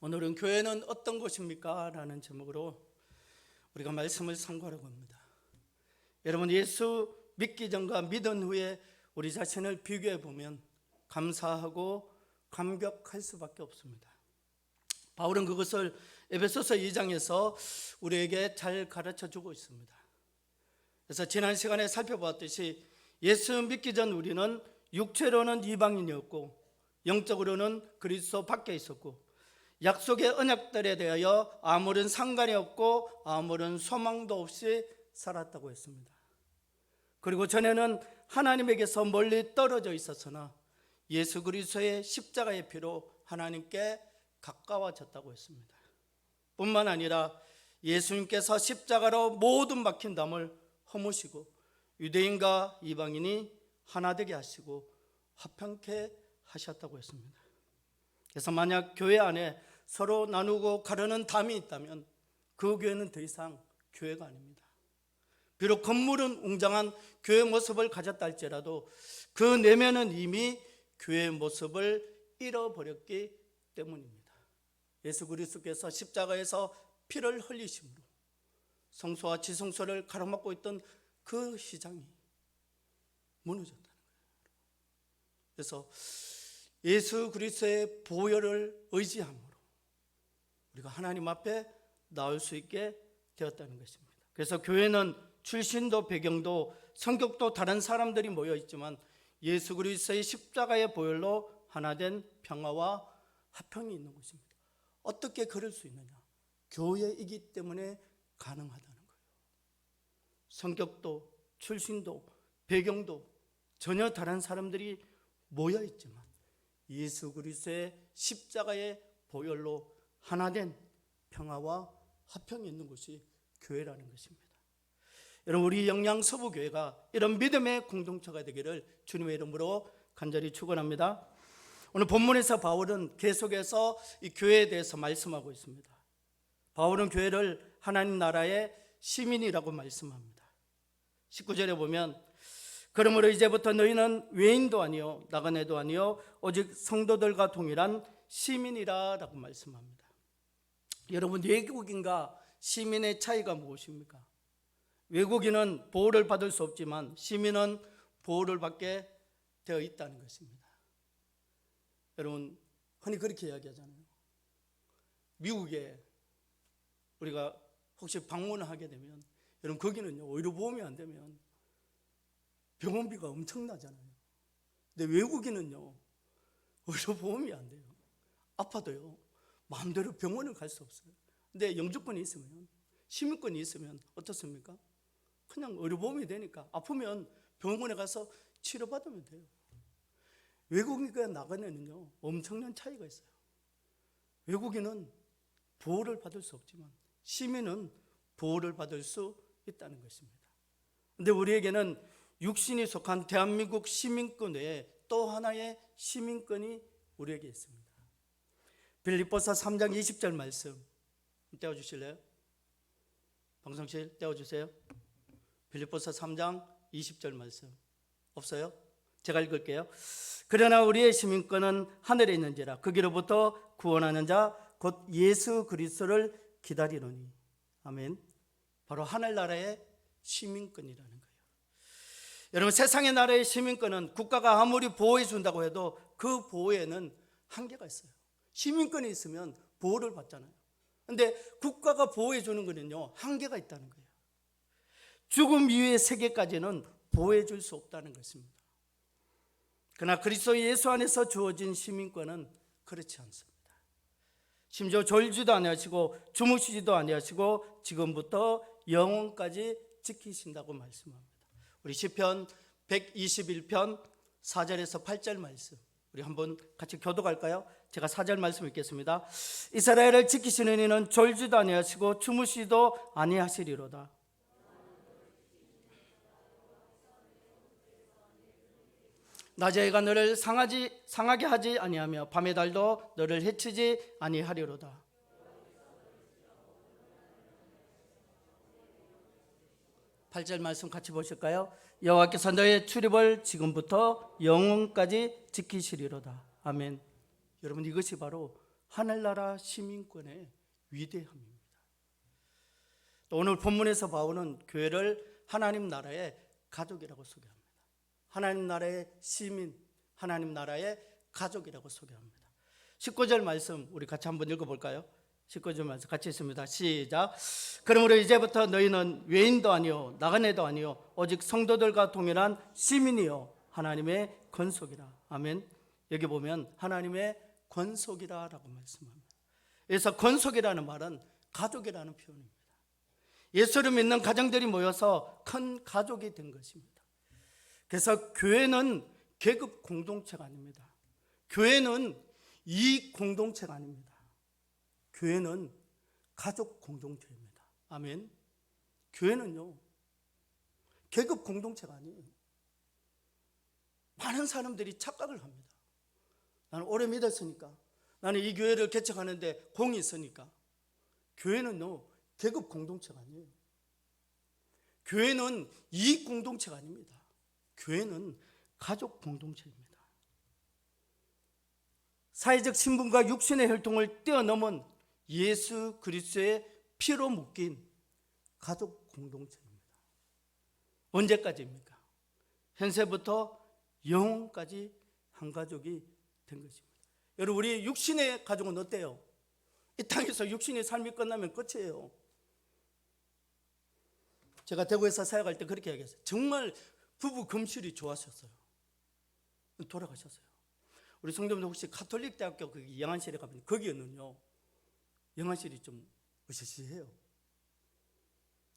오늘은 교회는 어떤 곳입니까? 라는 제목으로 우리가 말씀을 상고하려고 합니다. 여러분, 예수 믿기 전과 믿은 후에 우리 자신을 비교해 보면 감사하고 감격할 수밖에 없습니다. 바울은 그것을 에베소서 2장에서 우리에게 잘 가르쳐 주고 있습니다. 그래서 지난 시간에 살펴보았듯이 예수 믿기 전 우리는 육체로는 이방인이었고 영적으로는 그리스도 밖에 있었고 약속의 언약들에 대하여 아무런 상관이 없고 아무런 소망도 없이 살았다고 했습니다. 그리고 전에는 하나님에게서 멀리 떨어져 있었으나 예수 그리스도의 십자가의 피로 하나님께 가까워졌다고 했습니다. 뿐만 아니라 예수님께서 십자가로 모든 막힌 담을 허무시고 유대인과 이방인이 하나 되게 하시고 화평케 하셨다고 했습니다. 그래서 만약 교회 안에 서로 나누고 가르는 담이 있다면 그 교회는 더 이상 교회가 아닙니다. 비록 건물은 웅장한 교회 모습을 가졌다 할지라도 그 내면은 이미 교회의 모습을 잃어버렸기 때문입니다. 예수 그리스도께서 십자가에서 피를 흘리심으로 성소와 지성소를 가로막고 있던 그 시장이 무너졌다는 거예요. 그래서 예수 그리스도의 보혈을 의지함으로 우리가 하나님 앞에 나올 수 있게 되었다는 것입니다. 그래서 교회는 출신도 배경도 성격도 다른 사람들이 모여 있지만 예수 그리스도의 십자가의 보혈로 하나된 평화와 화평이 있는 곳입니다. 어떻게 그럴 수 있느냐? 교회이기 때문에 가능하다는 거예요. 성격도 출신도 배경도 전혀 다른 사람들이 모여 있지만 예수 그리스도의 십자가의 보혈로 하나된 평화와 화평이 있는 곳이 교회라는 것입니다. 여러분, 우리 영양 서부교회가 이런 믿음의 공동체가 되기를 주님의 이름으로 간절히 축원합니다. 오늘 본문에서 바울은 계속해서 이 교회에 대해서 말씀하고 있습니다. 바울은 교회를 하나님 나라의 시민이라고 말씀합니다. 19절에 보면 그러므로 이제부터 너희는 외인도 아니요 나그네도 아니요 오직 성도들과 동일한 시민이라 라고 말씀합니다. 여러분, 외국인과 시민의 차이가 무엇입니까? 외국인은 보호를 받을 수 없지만 시민은 보호를 받게 되어 있다는 것입니다. 여러분, 흔히 그렇게 이야기하잖아요. 미국에 우리가 혹시 방문을 하게 되면 여러분, 거기는요 의료보험이 안 되면 병원비가 엄청나잖아요. 근데 외국인은요 의료보험이 안 돼요. 아파도요 마음대로 병원을 갈 수 없어요. 근데 영주권이 있으면, 시민권이 있으면 어떻습니까? 그냥 의료보험이 되니까 아프면 병원에 가서 치료받으면 돼요. 외국인과 나그네는요 엄청난 차이가 있어요. 외국인은 보호를 받을 수 없지만 시민은 보호를 받을 수 있다는 것입니다. 그런데 우리에게는 육신이 속한 대한민국 시민권 외에 또 하나의 시민권이 우리에게 있습니다. 빌립보서 3장 20절 말씀 떼어주실래요? 방송실 떼어주세요. 빌립보서 3장 20절 말씀 없어요? 제가 읽을게요. 그러나 우리의 시민권은 하늘에 있는지라 거기로부터 구원하는 자 곧 예수 그리스도를 기다리노니. 아멘. 바로 하늘나라의 시민권이라는 거예요. 여러분, 세상의 나라의 시민권은 국가가 아무리 보호해 준다고 해도 그 보호에는 한계가 있어요. 시민권이 있으면 보호를 받잖아요. 그런데 국가가 보호해 주는 거는요 한계가 있다는 거예요. 죽음 이후의 세계까지는 보호해 줄 수 없다는 것입니다. 그러나 그리스도 예수 안에서 주어진 시민권은 그렇지 않습니다. 심지어 졸지도 아니하시고 주무시지도 아니하시고 지금부터 영원까지 지키신다고 말씀합니다. 우리 시편 121편 4절에서 8절 말씀 우리 한번 같이 교독할까요? 제가 4절 말씀 읽겠습니다. 이스라엘을 지키시는 이는 졸지도 아니하시고 주무시지도 아니하시리로다. 낮의 해가 너를 상하게 하지 아니하며 밤의 달도 너를 해치지 아니하리로다. 팔 절 말씀 같이 보실까요? 여호와께서 너의 출입을 지금부터 영원까지 지키시리로다. 아멘. 여러분, 이것이 바로 하늘나라 시민권의 위대함입니다. 또 오늘 본문에서 바울은 교회를 하나님 나라의 가족이라고 소개합니다. 하나님 나라의 시민, 하나님 나라의 가족이라고 소개합니다. 19절 말씀 우리 같이 한번 읽어볼까요? 19절 말씀 같이 있습니다. 시작. 그러므로 이제부터 너희는 외인도 아니요 나그네도 아니요 오직 성도들과 동일한 시민이요 하나님의 권속이라. 아멘. 여기 보면 하나님의 권속이라라고 말씀합니다. 그래서 권속이라는 말은 가족이라는 표현입니다. 예수를 믿는 가정들이 모여서 큰 가족이 된 것입니다. 그래서 교회는 계급 공동체가 아닙니다. 교회는 이익 공동체가 아닙니다. 교회는 가족 공동체입니다. 아멘. 교회는요 계급 공동체가 아니에요. 많은 사람들이 착각을 합니다. 나는 오래 믿었으니까, 나는 이 교회를 개척하는데 공이 있으니까. 교회는요 계급 공동체가 아니에요. 교회는 이익 공동체가 아닙니다. 교회는 가족 공동체입니다. 사회적 신분과 육신의 혈통을 뛰어넘은 예수 그리스도의 피로 묶인 가족 공동체입니다. 언제까지입니까? 현세부터 영혼까지 한 가족이 된 것입니다. 여러분, 우리 육신의 가족은 어때요? 이 땅에서 육신의 삶이 끝나면 끝이에요. 제가 대구에서 사역할 때 그렇게 얘기했어요. 정말 부부 금실이 좋았었어요. 돌아가셨어요. 우리 성도님들 혹시 가톨릭 대학교 그 영안실에 가면 거기는요 영안실이 좀 으시시해요.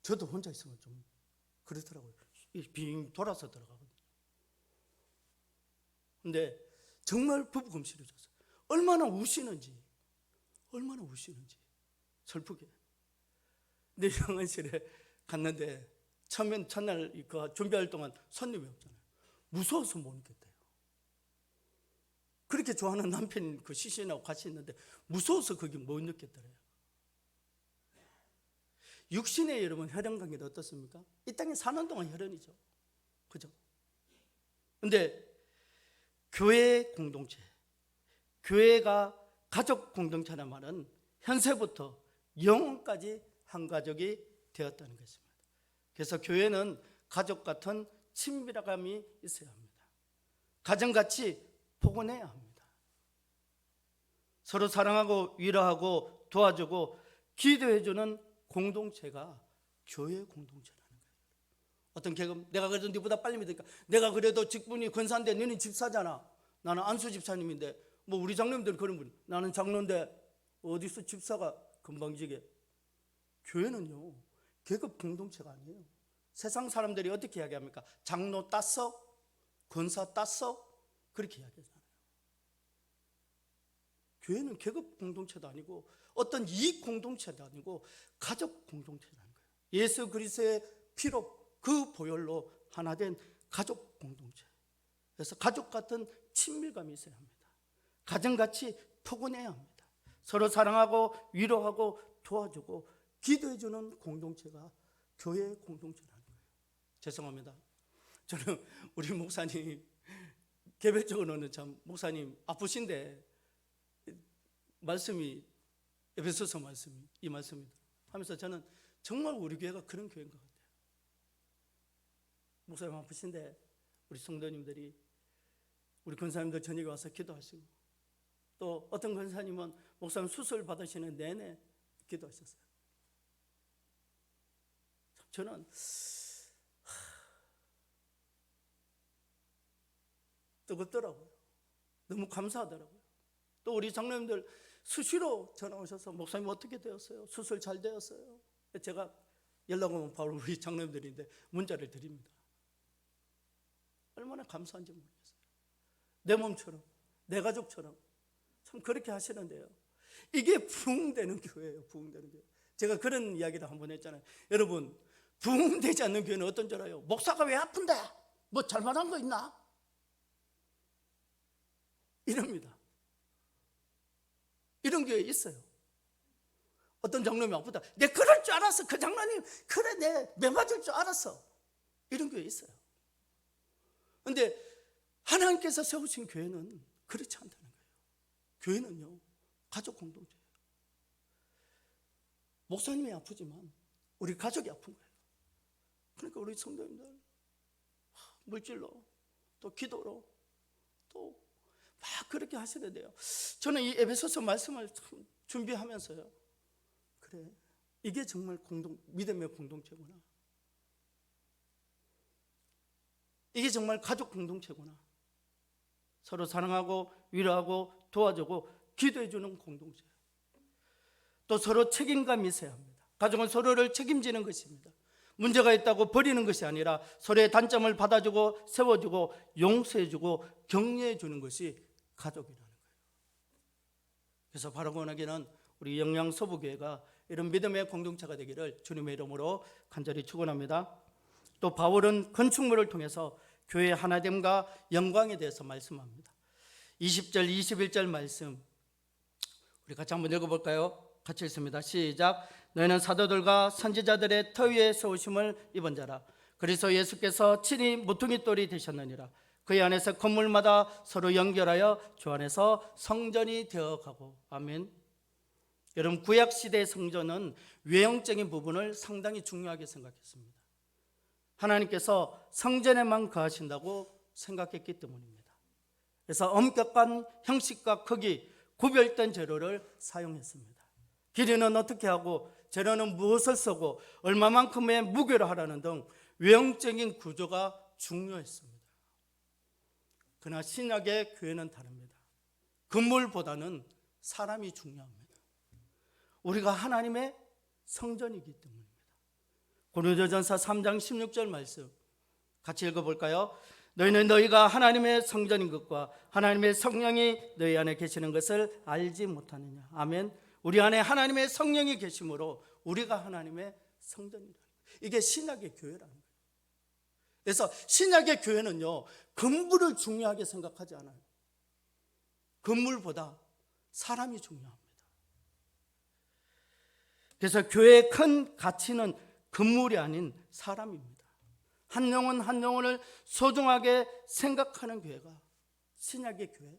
저도 혼자 있으면 좀 그렇더라고요. 빙 돌아서 들어가거든요. 근데 정말 부부 금실이 좋았어요. 얼마나 우시는지 슬프게. 근데 영안실에 갔는데 첫날 그 준비할 동안 손님이 없잖아요. 무서워서 못 있겠대요. 그렇게 좋아하는 남편 그 시신하고 같이 있는데 무서워서 거기 못 있겠더래요. 육신의 여러분 혈연 관계도 어떻습니까? 이 땅에 사는 동안 혈연이죠. 그죠? 근데 교회 공동체, 교회가 가족 공동체라는 말은 현세부터 영혼까지 한 가족이 되었다는 것입니다. 그래서 교회는 가족 같은 친밀감이 있어야 합니다. 가정같이 포근해야 합니다. 서로 사랑하고 위로하고 도와주고 기도해주는 공동체가 교회 공동체라는 거예요. 어떤 계급, 내가 그래도 네보다 빨리 믿으니까, 내가 그래도 직분이 권사인데 너는 집사잖아. 나는 안수 집사님인데, 뭐 우리 장로님들은 그런 분, 나는 장로인데 어디서 집사가 금방지게. 교회는요 계급 공동체가 아니에요. 세상 사람들이 어떻게 이야기합니까? 장로 땄어? 권사 땄어? 그렇게 이야기하잖아요. 교회는 계급 공동체도 아니고 어떤 이익 공동체도 아니고 가족 공동체라는 거예요. 예수 그리스도의 피로 그 보혈로 하나 된 가족 공동체. 그래서 가족 같은 친밀감이 있어야 합니다. 가정같이 포근해야 합니다. 서로 사랑하고 위로하고 도와주고 기도해주는 공동체가 교회 공동체라는 거예요. 죄송합니다. 저는 우리 목사님 개별적으로는 참 목사님 아프신데 말씀이 에베소서 말씀이 이 말씀입니다. 하면서 저는 정말 우리 교회가 그런 교회인 것 같아요. 목사님 아프신데 우리 성도님들이 우리 권사님들 저녁에 와서 기도하시고 또 어떤 권사님은 목사님 수술 받으시는 내내 기도하셨어요. 저는 뜨겁더라고요. 너무 감사하더라고요. 또 우리 장로님들 수시로 전화 오셔서 목사님 어떻게 되었어요? 수술 잘 되었어요? 제가 연락 오면 바로 우리 장로님들인데 문자를 드립니다. 얼마나 감사한지 모르겠어요. 내 몸처럼, 내 가족처럼 참 그렇게 하시는데요. 이게 부흥되는 교회예요. 부흥되는 교회. 제가 그런 이야기를 한번 했잖아요. 여러분, 부흥되지 않는 교회는 어떤 줄 알아요? 목사가 왜 아픈데? 뭐 잘못한 거 있나? 이럽니다. 이런 교회 있어요. 어떤 장로님이 아프다. 내 그럴 줄 알았어. 그 장로님 그래 내 맞을 줄 알았어. 이런 교회 있어요. 그런데 하나님께서 세우신 교회는 그렇지 않다는 거예요. 교회는요 가족 공동체예요. 목사님이 아프지만 우리 가족이 아픈 거예요. 그러니까 우리 성도님들 물질로 또 기도로 또 막 그렇게 하셔야 돼요. 저는 이 에베소서 말씀을 참 준비하면서요, 그래, 이게 정말 믿음의 공동체구나, 이게 정말 가족 공동체구나, 서로 사랑하고 위로하고 도와주고 기도해주는 공동체, 또 서로 책임감이 있어야 합니다. 가족은 서로를 책임지는 것입니다. 문제가 있다고 버리는 것이 아니라 서로의 단점을 받아주고 세워주고 용서해주고 격려해주는 것이 가족이라는 거예요. 그래서 바로 원하기는 우리 영양서부교회가 이런 믿음의 공동체가 되기를 주님의 이름으로 간절히 축원합니다. 또 바울은 건축물을 통해서 교회의 하나됨과 영광에 대해서 말씀합니다. 20절 21절 말씀 우리 같이 한번 읽어볼까요? 같이 읽습니다. 시작. 너희는 사도들과 선지자들의 터 위에 세우심을 입은 자라. 그리스도 예수께서 친히 모퉁이 돌이 되셨느니라. 그 안에서 건물마다 서로 연결하여 주 안에서 성전이 되어가고. 아멘. 여러분, 구약시대의 성전은 외형적인 부분을 상당히 중요하게 생각했습니다. 하나님께서 성전에만 거하신다고 생각했기 때문입니다. 그래서 엄격한 형식과 크기, 구별된 재료를 사용했습니다. 길이는 어떻게 하고 재료는 무엇을 쓰고 얼마만큼의 무게를 하라는 등 외형적인 구조가 중요했습니다. 그러나 신약의 교회는 다릅니다. 건물보다는 사람이 중요합니다. 우리가 하나님의 성전이기 때문입니다. 고린도전서 3장 16절 말씀 같이 읽어볼까요? 너희는 너희가 하나님의 성전인 것과 하나님의 성령이 너희 안에 계시는 것을 알지 못하느냐. 아멘. 우리 안에 하나님의 성령이 계심으로 우리가 하나님의 성전이라. 이게 신약의 교회라는 거예요. 그래서 신약의 교회는요, 건물을 중요하게 생각하지 않아요. 건물보다 사람이 중요합니다. 그래서 교회의 큰 가치는 건물이 아닌 사람입니다. 한 영혼 한 영혼을 소중하게 생각하는 교회가 신약의 교회,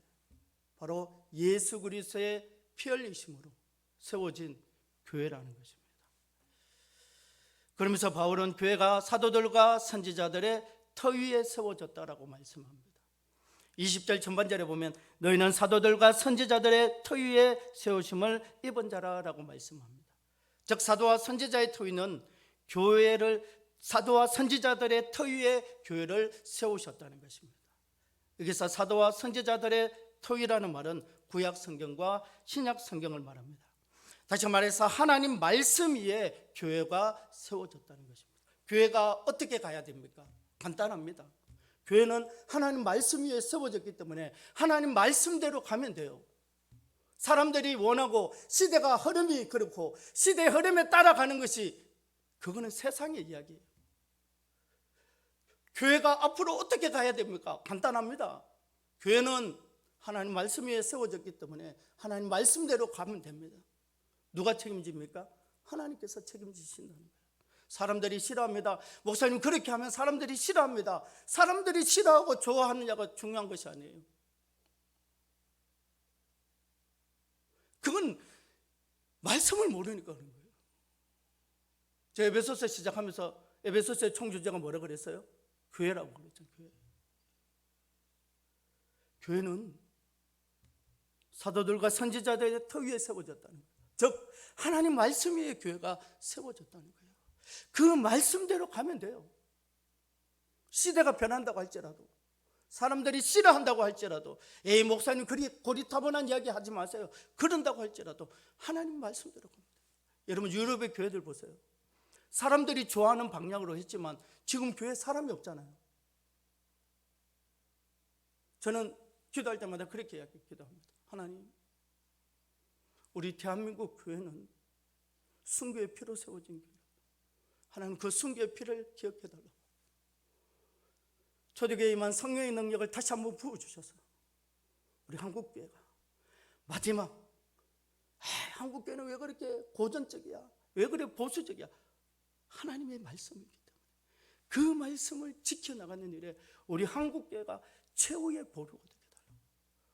바로 예수 그리스도의 피 흘리심으로 세워진 교회라는 것입니다. 그러면서 바울은 교회가 사도들과 선지자들의 터 위에 세워졌다라고 말씀합니다. 20절 전반절에 보면 너희는 사도들과 선지자들의 터 위에 세우심을 입은 자라라고 말씀합니다. 즉 사도와 선지자의 터 위는 교회를, 사도와 선지자들의 터 위에 교회를 세우셨다는 것입니다. 여기서 사도와 선지자들의 터 위라는 말은 구약 성경과 신약 성경을 말합니다. 다시 말해서 하나님 말씀 위에 교회가 세워졌다는 것입니다. 교회가 어떻게 가야 됩니까? 간단합니다. 교회는 하나님 말씀 위에 세워졌기 때문에 하나님 말씀대로 가면 돼요. 사람들이 원하고 시대가 흐름이 그렇고 시대의 흐름에 따라가는 것이, 그거는 세상의 이야기예요. 교회가 앞으로 어떻게 가야 됩니까? 간단합니다. 교회는 하나님 말씀 위에 세워졌기 때문에 하나님 말씀대로 가면 됩니다. 누가 책임집니까? 하나님께서 책임지신다는 거예요. 사람들이 싫어합니다. 목사님 그렇게 하면 사람들이 싫어합니다. 사람들이 싫어하고 좋아하느냐가 중요한 것이 아니에요. 그건 말씀을 모르니까 그런 거예요. 저 에베소서 시작하면서 에베소서의 총주제가 뭐라 그랬어요? 교회라고 그랬죠. 교회는 사도들과 선지자들의 터 위에 세워졌다는 거예요. 즉 하나님 말씀 위에 교회가 세워졌다는 거예요. 그 말씀대로 가면 돼요. 시대가 변한다고 할지라도, 사람들이 싫어한다고 할지라도, 에이 목사님 그리 고리타분한 이야기 하지 마세요, 그런다고 할지라도 하나님 말씀대로 가면 돼요. 여러분 유럽의 교회들 보세요. 사람들이 좋아하는 방향으로 했지만 지금 교회에 사람이 없잖아요. 저는 기도할 때마다 그렇게 기도합니다. 하나님, 우리 대한민국 교회는 순교의 피로 세워진 교회, 하나님 그 순교의 피를 기억해달라고, 초대교회에 임한 성령의 능력을 다시 한번 부어주셔서 우리 한국교회가 마지막, 한국교회는 왜 그렇게 고전적이야, 왜 그래 보수적이야, 하나님의 말씀이기 때문에 그 말씀을 지켜나가는 일에 우리 한국교회가 최후의 보루가 되게 달라고,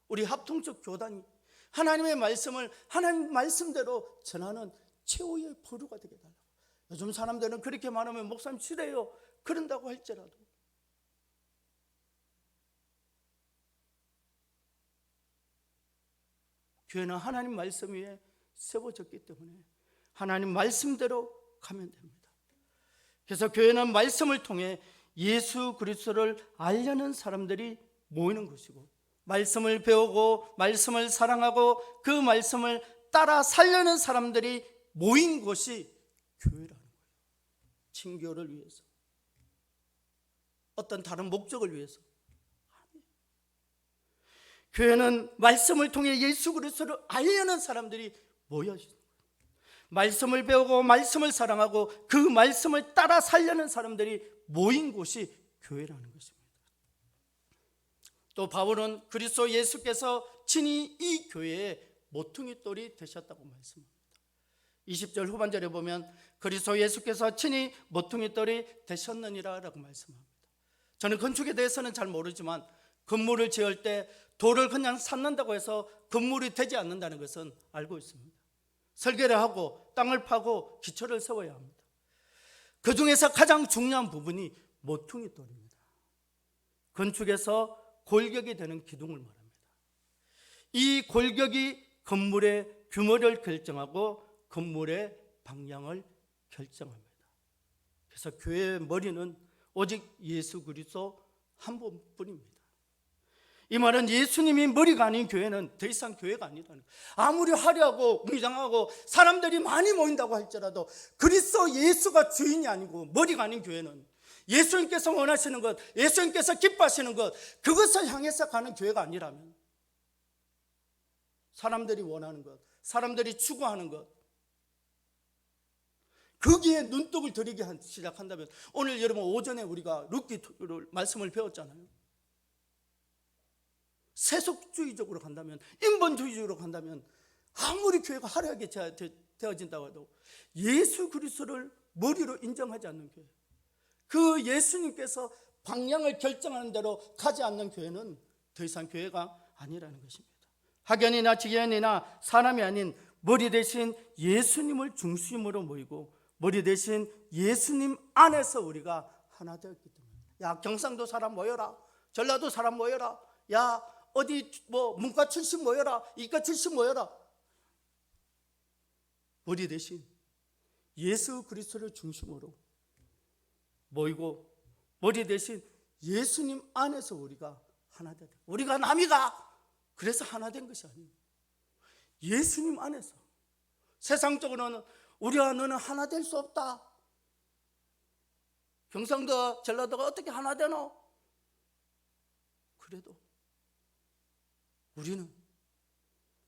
우리 합통적 교단이 하나님의 말씀을 하나님 말씀대로 전하는 최후의 보루가 되게 달라고. 요즘 사람들은 그렇게 말하면 목사님 싫어요 그런다고 할지라도 교회는 하나님 말씀 위에 세워졌기 때문에 하나님 말씀대로 가면 됩니다. 그래서 교회는 말씀을 통해 예수 그리스도를 알려는 사람들이 모이는 것이고, 말씀을 배우고 말씀을 사랑하고 그 말씀을 따라 살려는 사람들이 모인 곳이 교회라는 거예요. 친교를 위해서, 어떤 다른 목적을 위해서. 교회는 말씀을 통해 예수 그리스도를 알려는 사람들이 모여있는 거예요. 말씀을 배우고 말씀을 사랑하고 그 말씀을 따라 살려는 사람들이 모인 곳이 교회라는 것입니다. 또 바울은 그리스도 예수께서 친히 이 교회의 모퉁이 돌이 되셨다고 말씀합니다. 20절 후반절에 보면 그리스도 예수께서 친히 모퉁이 돌이 되셨느니라 라고 말씀합니다. 저는 건축에 대해서는 잘 모르지만 건물을 지을 때 돌을 그냥 샀는다고 해서 건물이 되지 않는다는 것은 알고 있습니다. 설계를 하고 땅을 파고 기초를 세워야 합니다. 그 중에서 가장 중요한 부분이 모퉁이 돌입니다. 건축에서 골격이 되는 기둥을 말합니다. 이 골격이 건물의 규모를 결정하고 건물의 방향을 결정합니다. 그래서 교회의 머리는 오직 예수 그리스도 한 분뿐입니다. 이 말은 예수님이 머리가 아닌 교회는 더 이상 교회가 아니라는 거예요. 아무리 화려하고 웅장하고 사람들이 많이 모인다고 할지라도 그리스도 예수가 주인이 아니고 머리가 아닌 교회는 예수님께서 원하시는 것, 예수님께서 기뻐하시는 것, 그것을 향해서 가는 교회가 아니라면, 사람들이 원하는 것, 사람들이 추구하는 것, 거기에 눈독을 들이기 시작한다면, 오늘 여러분 오전에 우리가 룻기 말씀을 배웠잖아요. 세속주의적으로 간다면, 인본주의적으로 간다면 아무리 교회가 화려하게 되어진다고 해도 예수 그리스도를 머리로 인정하지 않는 교회, 그 예수님께서 방향을 결정하는 대로 가지 않는 교회는 더 이상 교회가 아니라는 것입니다. 학연이나 직연이나 사람이 아닌 머리 대신 예수님을 중심으로 모이고 머리 대신 예수님 안에서 우리가 하나 되었기 때문에, 야 경상도 사람 모여라, 전라도 사람 모여라, 야 어디 문과 출신 모여라, 이과 출신 모여라. 머리 대신 예수 그리스도를 중심으로 모이고 머리 대신 예수님 안에서 우리가 하나 되다. 우리가 남이가 그래서 하나 된 것이 아니에요. 예수님 안에서. 세상적으로는 우리와 너는 하나 될 수 없다. 경상도 전라도가 어떻게 하나 되노? 그래도 우리는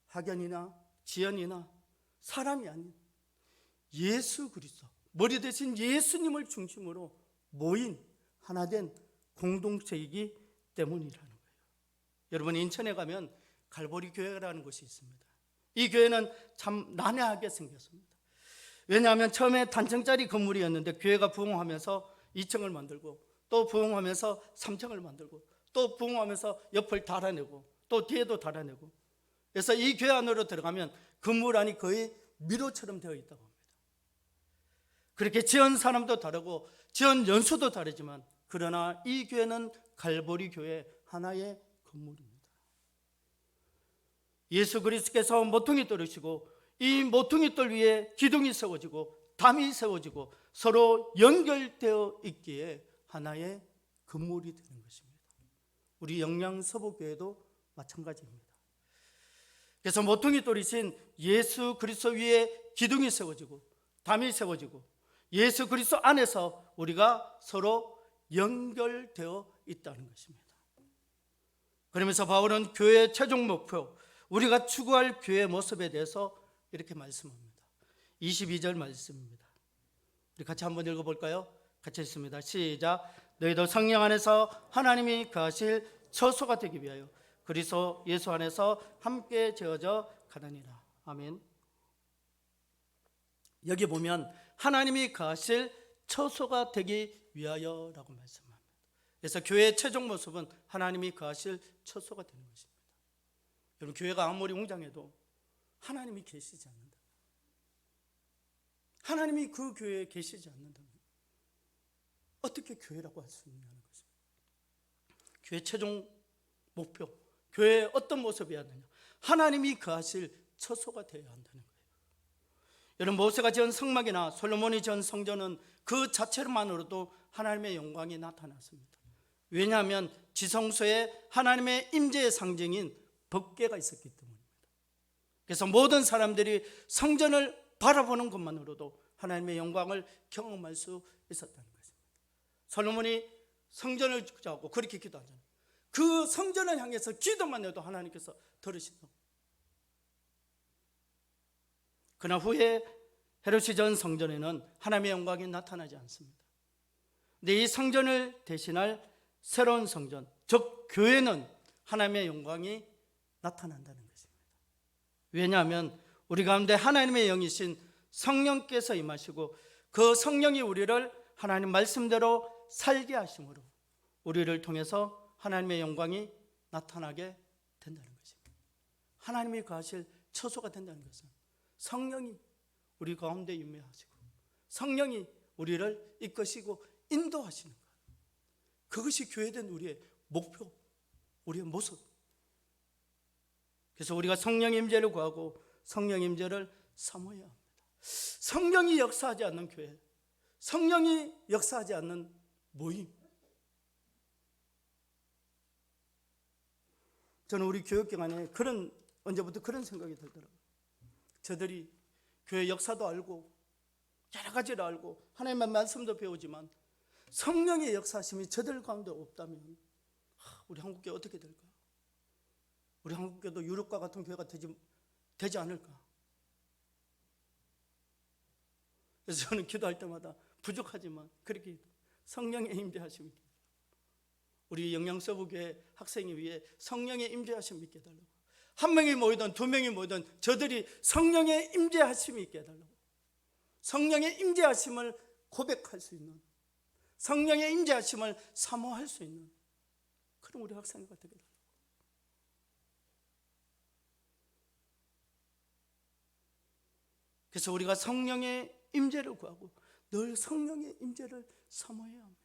학연이나 지연이나 사람이 아닌 예수 그리스도, 머리 대신 예수님을 중심으로 모인 하나 된 공동체이기 때문이라는 거예요. 여러분, 인천에 가면 갈보리 교회라는 곳이 있습니다. 이 교회는 참 난해하게 생겼습니다. 왜냐하면 처음에 단층짜리 건물이었는데 교회가 부흥하면서 2층을 만들고 또 부흥하면서 3층을 만들고 또 부흥하면서 옆을 달아내고 또 뒤에도 달아내고, 그래서 이 교회 안으로 들어가면 건물 안이 거의 미로처럼 되어 있다고 합니다. 그렇게 지은 사람도 다르고 지은 연수도 다르지만, 그러나 이 교회는 갈보리 교회 하나의 건물입니다. 예수 그리스도께서 모퉁이 돌이시고 이 모퉁이 돌 위에 기둥이 세워지고 담이 세워지고 서로 연결되어 있기에 하나의 건물이 되는 것입니다. 우리 영양서부교회도 마찬가지입니다. 그래서 모퉁이 돌이신 예수 그리스도 위에 기둥이 세워지고 담이 세워지고 예수 그리스도 안에서 우리가 서로 연결되어 있다는 것입니다. 그러면서 바울은 교회의 최종 목표, 우리가 추구할 교회의 모습에 대해서 이렇게 말씀합니다. 22절 말씀입니다. 우리 같이 한번 읽어볼까요? 같이 읽습니다. 시작. 너희도 성령 안에서 하나님이 거하실 처소가 되기 위하여 그리스도 예수 안에서 함께 지어져 가느니라. 아멘. 여기 보면 하나님이 거하실 처소가 되기 위하여라고 말씀합니다. 그래서 교회의 최종 모습은 하나님이 거하실 처소가 되는 것입니다. 여러분, 교회가 아무리 웅장해도 하나님이 계시지 않는다. 하나님이 그 교회에 계시지 않는다면 어떻게 교회라고 할 수 있냐는 것입니다. 교회 최종 목표, 교회의 어떤 모습이어야 되냐? 하나님이 거하실 처소가 되어야 한다는 거예요. 여러분, 모세가 지은 성막이나 솔로몬이 지은 성전은 그 자체로만으로도 하나님의 영광이 나타났습니다. 왜냐하면 지성소에 하나님의 임재의 상징인 법궤가 있었기 때문입니다. 그래서 모든 사람들이 성전을 바라보는 것만으로도 하나님의 영광을 경험할 수 있었다는 것입니다. 솔로몬이 성전을 짓고 그렇게 기도하잖아요. 그 성전을 향해서 기도만 해도 하나님께서 들으신다. 그러나 후에 헤롯이 지은 성전에는 하나님의 영광이 나타나지 않습니다. 근데 이 성전을 대신할 새로운 성전, 즉 교회는 하나님의 영광이 나타난다는 것입니다. 왜냐하면 우리 가운데 하나님의 영이신 성령께서 임하시고 그 성령이 우리를 하나님 말씀대로 살게 하심으로 우리를 통해서 하나님의 영광이 나타나게 된다는 것입니다. 하나님이 거하실 처소가 된다는 것은 성령이 우리 가운데 임하시고 성령이 우리를 이끄시고 인도하시는 것, 그것이 교회된 우리의 목표, 우리의 모습. 그래서 우리가 성령의 임재를 구하고 성령의 임재를 사모해야 합니다. 성령이 역사하지 않는 교회, 성령이 역사하지 않는 모임. 저는 우리 교육기관에 언제부터 그런 생각이 들더라고요. 저들이 교회 역사도 알고 여러 가지를 알고 하나님의 말씀도 배우지만 성령의 역사심이 저들 가운데 없다면 우리 한국교회 어떻게 될까? 우리 한국교회도 유럽과 같은 교회가 되지 않을까? 그래서 저는 기도할 때마다 부족하지만 그렇게 성령의 임재하심이, 우리 영양서부교회 학생이 위해 성령의 임재하심이 있게 해달라고. 한 명이 모이든 두 명이 모이든 저들이 성령의 임재하심이 있게 해달라고. 성령의 임재하심을 고백할 수 있는, 성령의 임재하심을 사모할 수 있는 그런 우리 학생과 되게 해달라고. 그래서 우리가 성령의 임재를 구하고 늘 성령의 임재를 사모해야 합니다.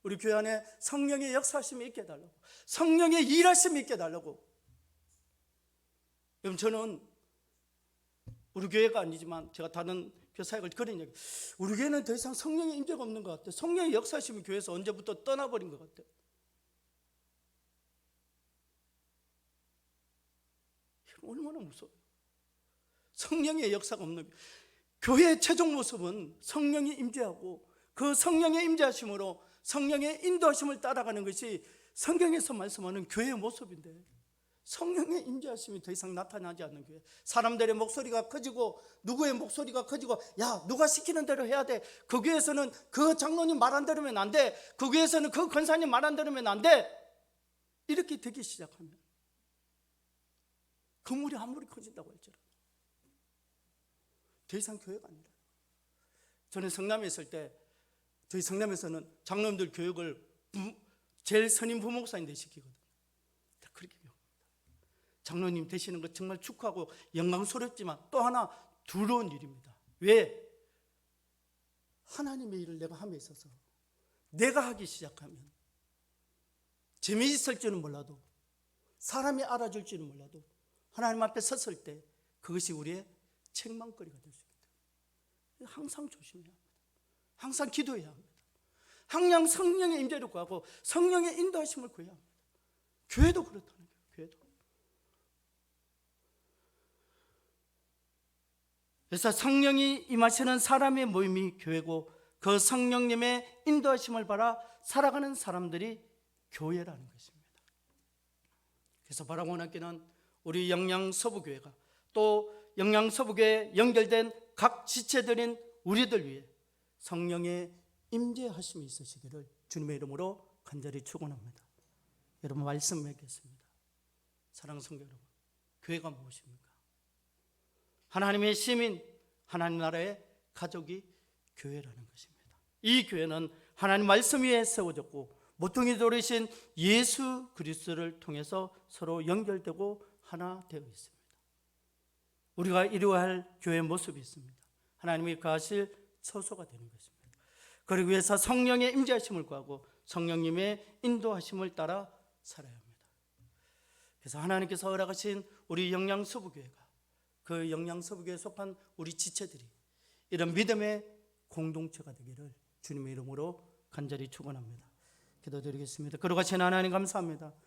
우리 교회 안에 성령의 역사심이 있게 해달라고, 성령의 일하심이 있게 해달라고. 여러분, 저는 우리 교회가 아니지만 제가 다른 교회 사역을 그런 얘기, 우리 교회는 더 이상 성령의 임재가 없는 것 같아요. 성령의 역사심이 교회에서 언제부터 떠나버린 것 같아요. 얼마나 무서워요. 성령의 역사가 없는 교회의 최종 모습은 성령이 임재하고 그 성령의 임재하심으로 성령의 인도하심을 따라가는 것이 성경에서 말씀하는 교회의 모습인데, 성령의 임재하심이 더 이상 나타나지 않는 교회, 사람들의 목소리가 커지고 누구의 목소리가 커지고, 야, 누가 시키는 대로 해야 돼, 그 교회에서는 그 장로님 말 안 들으면 안 돼, 그 교회에서는 그 권사님 말 안 들으면 안 돼, 이렇게 되기 시작하면 건물이 아무리 커진다고 할지라도 더 이상 교회가 아니라. 저는 성남에 있을 때 저희 성남에서는 장로님들 교육을 제일 선임 부목사님들 시키거든요. 그렇게 배웁니다. 장로님 되시는 것 정말 축하하고 영광스럽지만 또 하나 두려운 일입니다. 왜? 하나님의 일을 내가 함에 있어서 내가 하기 시작하면 재미있을지는 몰라도, 사람이 알아줄지는 몰라도 하나님 앞에 섰을 때 그것이 우리의 책망거리가 될 수 있기 때문에 항상 조심해야 합니다. 항상 기도해야 합니다. 항상 성령의 임재를 구하고 성령의 인도하심을 구해야 합니다. 교회도 그렇다는 거예요. 교회도. 그래서 성령이 임하시는 사람의 모임이 교회고 그 성령님의 인도하심을 받아 살아가는 사람들이 교회라는 것입니다. 그래서 바라고원학교는 우리 영양서부교회가 또 영양서부교회에 연결된 각 지체들인 우리들 위해 성령의 임재하심이 있으시기를 주님의 이름으로 간절히 축원합니다. 여러분, 말씀 맺겠습니다. 사랑하는 성도 여러분, 교회가 무엇입니까? 하나님의 시민, 하나님 나라의 가족이 교회라는 것입니다. 이 교회는 하나님 말씀 위에 세워졌고 모퉁이 돌이신 예수 그리스도를 통해서 서로 연결되고 하나 되어 있습니다. 우리가 이루어야 할 교회의 모습이 있습니다. 하나님이 거하실 처소가 되는 것입니다. 그러기 위해서 성령의 임재하심을 구하고 성령님의 인도하심을 따라 살아야 합니다. 그래서 하나님께서 허락하신 우리 영양서부교회가, 그 영양서부교회에 속한 우리 지체들이 이런 믿음의 공동체가 되기를 주님의 이름으로 간절히 축원합니다. 기도드리겠습니다. 거룩하신 하나님 감사합니다.